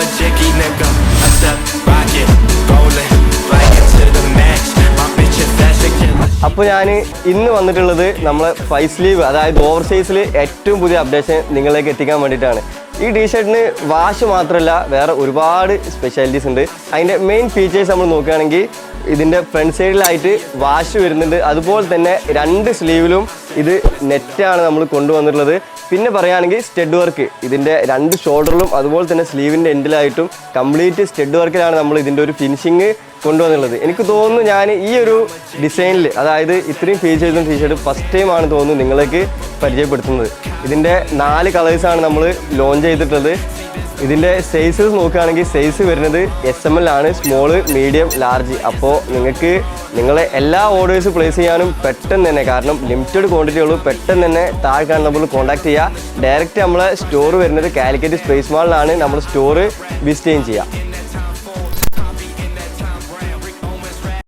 a jiggy nigga. I step rocket, rolling, flying to the max. My bitch a fashion killer. അപ്പോൾ ഞാൻ ഇന്ന് വന്നിട്ടുള്ളത് നമ്മളെ 5 sleeve അതായത് ഓവർ സൈസിൽ ഏറ്റവും പുതിയ അപ്ഡേഷൻ നിങ്ങളിലേക്ക് എത്തിക്കാൻ വേണ്ടിയിട്ടാണ്. ഈ ടീഷർട്ടിന് വാഷ് മാത്രമല്ല വേറെ ഒരുപാട് സ്പെഷ്യാലിറ്റീസ് ഉണ്ട്. അതിൻ്റെ മെയിൻ ഫീച്ചേഴ്സ് നമ്മൾ നോക്കുകയാണെങ്കിൽ ഇതിൻ്റെ ഫ്രണ്ട് സൈഡിലായിട്ട് വാഷ് വരുന്നുണ്ട്. അതുപോലെ തന്നെ 2 സ്ലീവിലും ഇത് നെറ്റാണ് നമ്മൾ കൊണ്ടുവന്നിട്ടുള്ളത്. പിന്നെ പറയുകയാണെങ്കിൽ സ്റ്റഡ് വർക്ക് ഇതിൻ്റെ 2 ഷോൾഡറിലും അതുപോലെ തന്നെ സ്ലീവിൻ്റെ എൻഡിലായിട്ടും കംപ്ലീറ്റ് സ്റ്റഡ് വർക്കിലാണ് നമ്മൾ ഇതിൻ്റെ ഒരു ഫിനിഷിങ് കൊണ്ടുവന്നുള്ളത്. എനിക്ക് തോന്നുന്നു ഞാൻ ഈ ഒരു ഡിസൈനിൽ അതായത് ഇത്രയും ഫീച്ചേഴ്സും ടീഷർട്ട് ഫസ്റ്റ് ടൈമാണ് തോന്നുന്നു നിങ്ങളേക്ക് പരിചയപ്പെടുത്തുന്നത്. ഇതിൻ്റെ 4 കളേഴ്സാണ് നമ്മൾ ലോഞ്ച് ചെയ്തിട്ടുള്ളത്. ഇതിൻ്റെ സൈസസ് നോക്കുകയാണെങ്കിൽ സൈസ് വരുന്നത് SML ആണ്, സ്മോള്, മീഡിയം, ലാർജ്. അപ്പോൾ നിങ്ങൾക്ക് നിങ്ങളെ എല്ലാ ഓർഡേഴ്സ് പ്ലേസ് ചെയ്യാനും പെട്ടെന്ന് തന്നെ, കാരണം ലിമിറ്റഡ് ക്വാണ്ടിറ്റി ഉള്ളൂ, പെട്ടെന്ന് തന്നെ താഴെ കാണുന്ന നമ്മൾ കോൺടാക്ട് ചെയ്യുക. ഡയറക്റ്റ് നമ്മളെ സ്റ്റോർ വരുന്നത് കാലിക്കറ്റ് സ്പേസ് മാളിലാണ്. നമ്മൾ സ്റ്റോർ വിസിറ്റ് ചെയ്യുക.